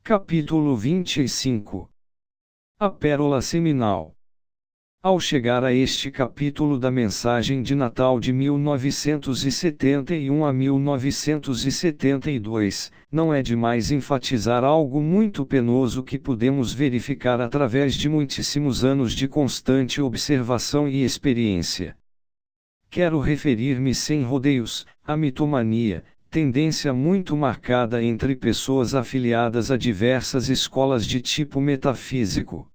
Capítulo 25. A Pérola Seminal. Ao chegar a este capítulo da mensagem de Natal de 1971 a 1972, não é demais enfatizar algo muito penoso que podemos verificar através de muitíssimos anos de constante observação e experiência. Quero referir-me sem rodeios à mitomania, tendência muito marcada entre pessoas afiliadas a diversas escolas de tipo metafísico.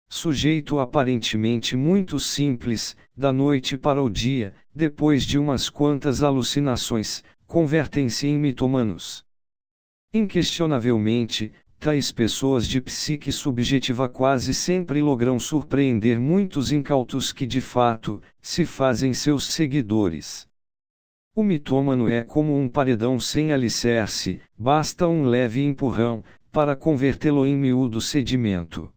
Sujeito aparentemente muito simples, da noite para o dia, depois de umas quantas alucinações, convertem-se em mitomanos. Inquestionavelmente, tais pessoas de psique subjetiva quase sempre logram surpreender muitos incautos que de fato se fazem seus seguidores. O mitômano é como um paredão sem alicerce, basta um leve empurrão para convertê-lo em miúdo sedimento.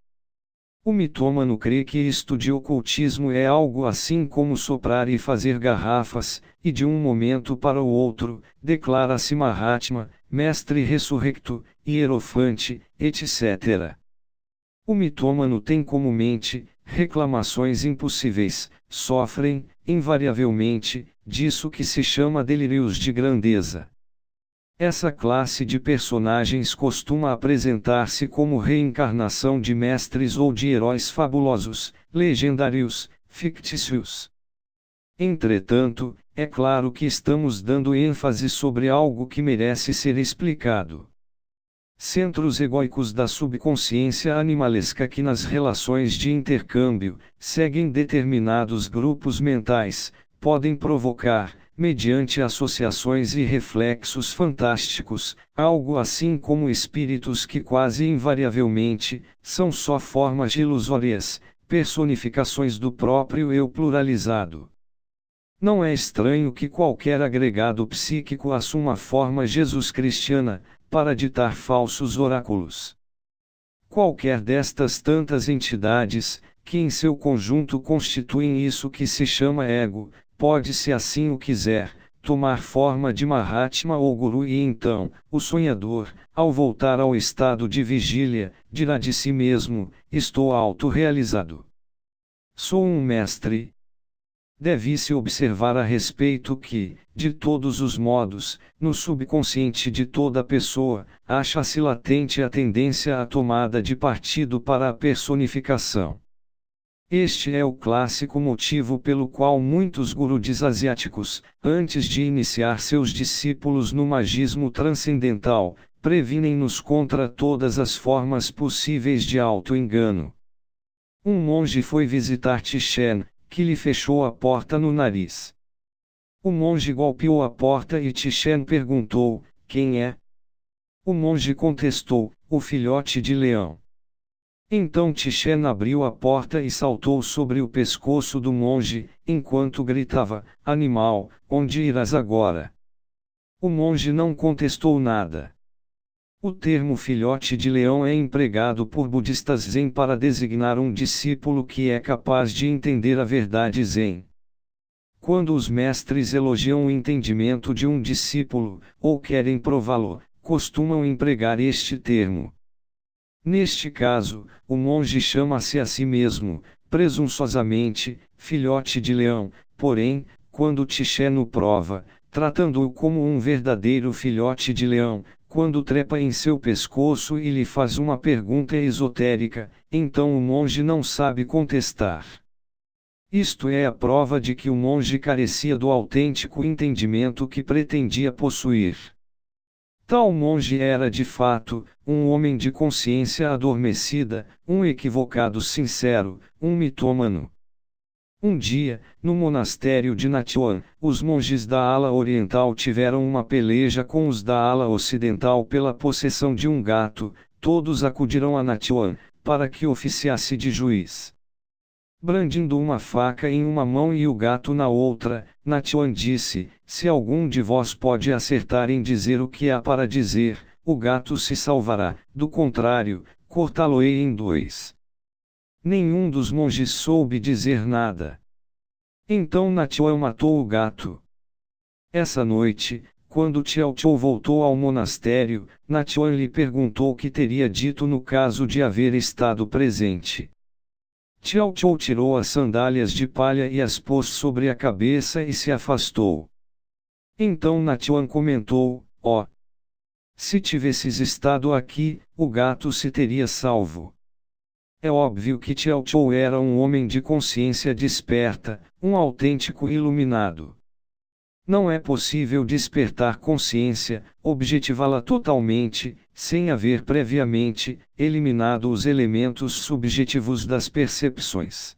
O mitômano crê que isto de ocultismo é algo assim como soprar e fazer garrafas, e de um momento para o outro, declara-se Mahatma, mestre ressurrecto, hierofante, etc. O mitômano tem como mente reclamações impossíveis, sofrem, invariavelmente, disso que se chama delírios de grandeza. Essa classe de personagens costuma apresentar-se como reencarnação de mestres ou de heróis fabulosos, legendários, fictícios. Entretanto, é claro que estamos dando ênfase sobre algo que merece ser explicado. Centros egóicos da subconsciência animalesca que nas relações de intercâmbio, seguem determinados grupos mentais, podem provocar, mediante associações e reflexos fantásticos, algo assim como espíritos que quase invariavelmente, são só formas ilusórias, personificações do próprio eu pluralizado. Não é estranho que qualquer agregado psíquico assuma a forma Jesus-cristiana, para ditar falsos oráculos. Qualquer destas tantas entidades, que em seu conjunto constituem isso que se chama ego, pode, se assim o quiser, tomar forma de Mahatma ou Guru e então, o sonhador, ao voltar ao estado de vigília, dirá de si mesmo: estou autorrealizado. Sou um mestre. Deve-se observar a respeito que, de todos os modos, no subconsciente de toda pessoa, acha-se latente a tendência à tomada de partido para a personificação. Este é o clássico motivo pelo qual muitos gurus asiáticos, antes de iniciar seus discípulos no magismo transcendental, previnem-nos contra todas as formas possíveis de auto-engano. Um monge foi visitar Tixen, que lhe fechou a porta no nariz. O monge golpeou a porta e Tixen perguntou: quem é? O monge contestou: o filhote de leão. Então Tixen abriu a porta e saltou sobre o pescoço do monge, enquanto gritava: animal, onde irás agora? O monge não contestou nada. O termo filhote de leão é empregado por budistas zen para designar um discípulo que é capaz de entender a verdade zen. Quando os mestres elogiam o entendimento de um discípulo, ou querem prová-lo, costumam empregar este termo. Neste caso, o monge chama-se a si mesmo, presunçosamente, filhote de leão, porém, quando Tixen o prova, tratando-o como um verdadeiro filhote de leão, quando trepa em seu pescoço e lhe faz uma pergunta esotérica, então o monge não sabe contestar. Isto é a prova de que o monge carecia do autêntico entendimento que pretendia possuir. Tal monge era de fato, um homem de consciência adormecida, um equivocado sincero, um mitômano. Um dia, no monastério de Natyuan, os monges da ala oriental tiveram uma peleja com os da ala ocidental pela possessão de um gato. Todos acudiram a Natyuan, para que oficiasse de juiz. Brandindo uma faca em uma mão e o gato na outra, Natyuan disse: se algum de vós pode acertar em dizer o que há para dizer, o gato se salvará, do contrário, cortá-lo-ei em dois. Nenhum dos monges soube dizer nada. Então Natyuan matou o gato. Essa noite, quando Chiao Chou voltou ao monastério, Natuan lhe perguntou o que teria dito no caso de haver estado presente. Chiao Chou tirou as sandálias de palha e as pôs sobre a cabeça e se afastou. Então Natuan comentou: "Ó, se tivesses estado aqui, o gato se teria salvo." É óbvio que Chiao Chou era um homem de consciência desperta, um autêntico iluminado. Não é possível despertar consciência, objetivá-la totalmente, sem haver previamente eliminado os elementos subjetivos das percepções.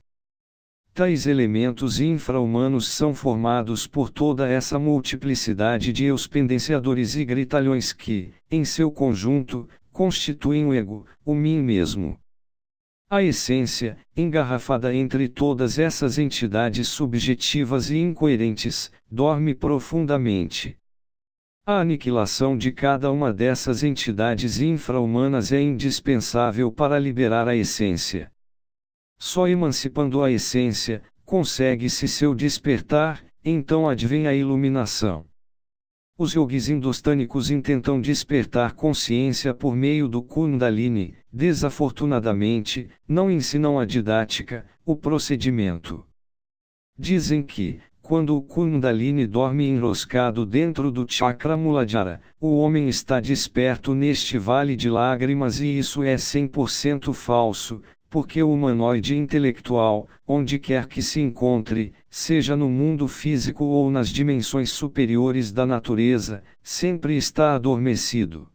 Tais elementos infra-humanos são formados por toda essa multiplicidade de eus pendenciadores e gritalhões que, em seu conjunto, constituem o ego, o mim mesmo. A essência, engarrafada entre todas essas entidades subjetivas e incoerentes, dorme profundamente. A aniquilação de cada uma dessas entidades infra-humanas é indispensável para liberar a essência. Só emancipando a essência, consegue-se seu despertar, então advém a iluminação. Os yogis indostânicos intentam despertar consciência por meio do Kundalini, desafortunadamente, não ensinam a didática, o procedimento. Dizem que, quando o Kundalini dorme enroscado dentro do chakra Muladhara, o homem está desperto neste vale de lágrimas e isso é 100% falso. Porque o humanoide intelectual, onde quer que se encontre, seja no mundo físico ou nas dimensões superiores da natureza, sempre está adormecido.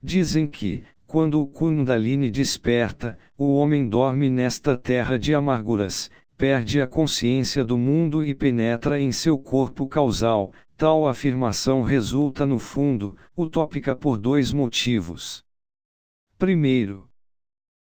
Dizem que, quando o Kundalini desperta, o homem dorme nesta terra de amarguras, perde a consciência do mundo e penetra em seu corpo causal. Tal afirmação resulta no fundo, utópica por dois motivos. Primeiro,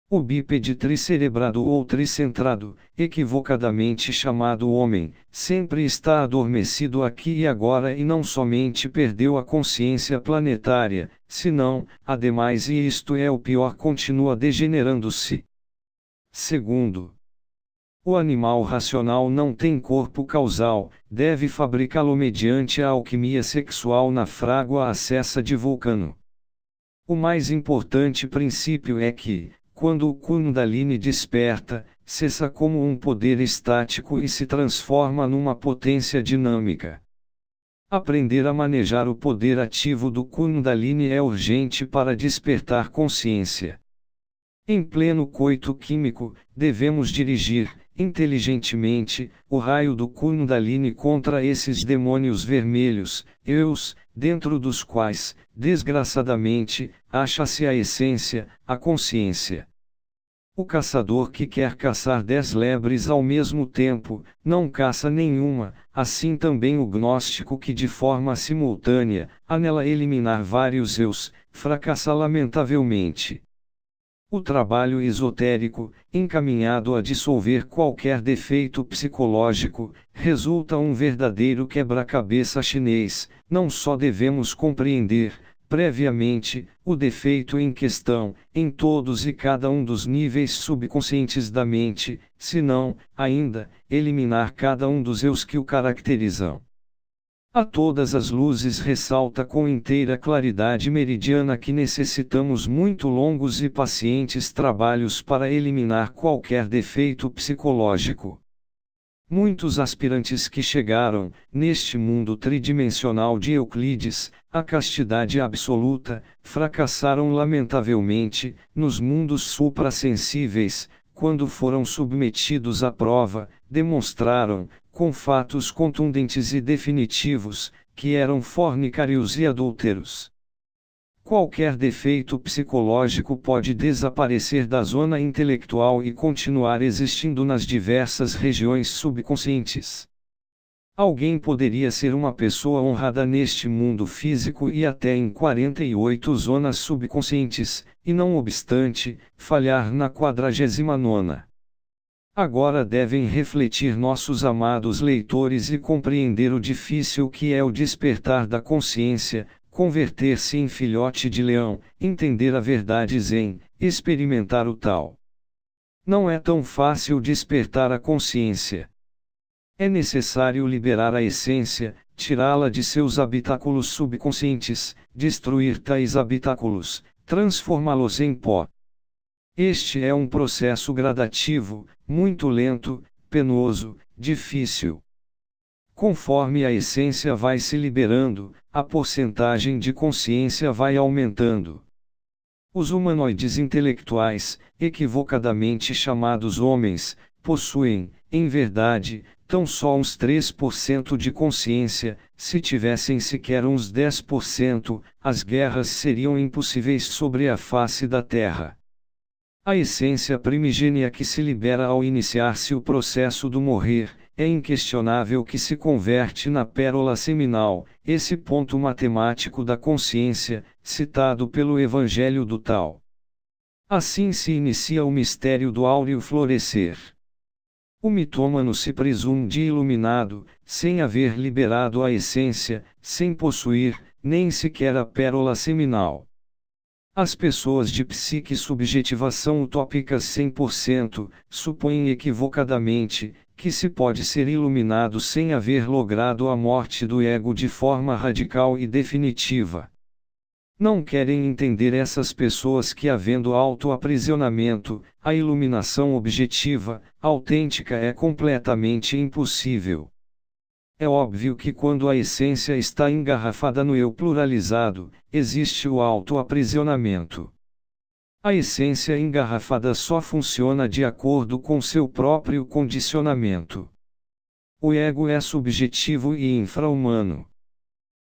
o bípede tricerebrado ou tricentrado, equivocadamente chamado homem, sempre está adormecido aqui e agora e não somente perdeu a consciência planetária, senão, ademais, e isto é o pior, continua degenerando-se. Segundo, o animal racional não tem corpo causal, deve fabricá-lo mediante a alquimia sexual na frágua acessa de Vulcano. O mais importante princípio é que, quando o Kundalini desperta, cessa como um poder estático e se transforma numa potência dinâmica. Aprender a manejar o poder ativo do Kundalini é urgente para despertar consciência. Em pleno coito químico, devemos dirigir, inteligentemente, o raio do Kundalini contra esses demônios vermelhos, eus, dentro dos quais, desgraçadamente, acha-se a essência, a consciência. O caçador que quer caçar 10 lebres ao mesmo tempo, não caça nenhuma, assim também o gnóstico que de forma simultânea, anela eliminar vários eus, fracassa lamentavelmente. O trabalho esotérico, encaminhado a dissolver qualquer defeito psicológico, resulta um verdadeiro quebra-cabeça chinês. Não só devemos compreender, previamente, o defeito em questão, em todos e cada um dos níveis subconscientes da mente, senão, ainda, eliminar cada um dos eus que o caracterizam. A todas as luzes ressalta com inteira claridade meridiana que necessitamos muito longos e pacientes trabalhos para eliminar qualquer defeito psicológico. Muitos aspirantes que chegaram, neste mundo tridimensional de Euclides, à castidade absoluta, fracassaram lamentavelmente, nos mundos suprassensíveis, quando foram submetidos à prova, demonstraram, com fatos contundentes e definitivos, que eram fornicários e adúlteros. Qualquer defeito psicológico pode desaparecer da zona intelectual e continuar existindo nas diversas regiões subconscientes. Alguém poderia ser uma pessoa honrada neste mundo físico e até em 48 zonas subconscientes, e não obstante, falhar na 49ª. Agora devem refletir nossos amados leitores e compreender o difícil que é o despertar da consciência, converter-se em filhote de leão, entender a verdade zen, experimentar o tal. Não é tão fácil despertar a consciência. É necessário liberar a essência, tirá-la de seus habitáculos subconscientes, destruir tais habitáculos, transformá-los em pó. Este é um processo gradativo, muito lento, penoso, difícil. Conforme a essência vai se liberando, a porcentagem de consciência vai aumentando. Os humanoides intelectuais, equivocadamente chamados homens, possuem, em verdade, tão só uns 3% de consciência. Se tivessem sequer uns 10%, as guerras seriam impossíveis sobre a face da Terra. A essência primigênia que se libera ao iniciar-se o processo do morrer, é inquestionável que se converte na pérola seminal, esse ponto matemático da consciência, citado pelo Evangelho do Tao. Assim se inicia o mistério do áureo florescer. O mitômano se presume de iluminado, sem haver liberado a essência, sem possuir, nem sequer a pérola seminal. As pessoas de psique subjetivação utópicas 100%, supõem equivocadamente, que se pode ser iluminado sem haver logrado a morte do ego de forma radical e definitiva. Não querem entender essas pessoas que, havendo auto-aprisionamento, a iluminação objetiva, autêntica é completamente impossível. É óbvio que quando a essência está engarrafada no eu pluralizado, existe o auto-aprisionamento. A essência engarrafada só funciona de acordo com seu próprio condicionamento. O ego é subjetivo e infra-humano.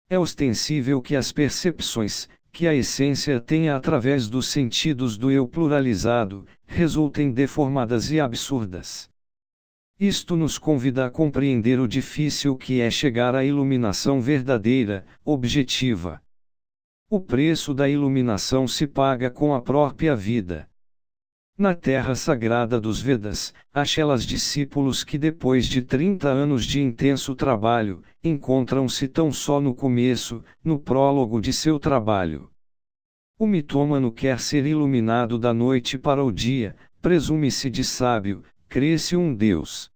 É ostensível que as percepções, que a essência tenha através dos sentidos do eu pluralizado, resultem deformadas e absurdas. Isto nos convida a compreender o difícil que é chegar à iluminação verdadeira, objetiva. O preço da iluminação se paga com a própria vida. Na terra sagrada dos Vedas, há Shelas discípulos que depois de 30 anos de intenso trabalho, encontram-se tão só no começo, no prólogo de seu trabalho. O mitômano quer ser iluminado da noite para o dia, presume-se de sábio, crê-se um Deus.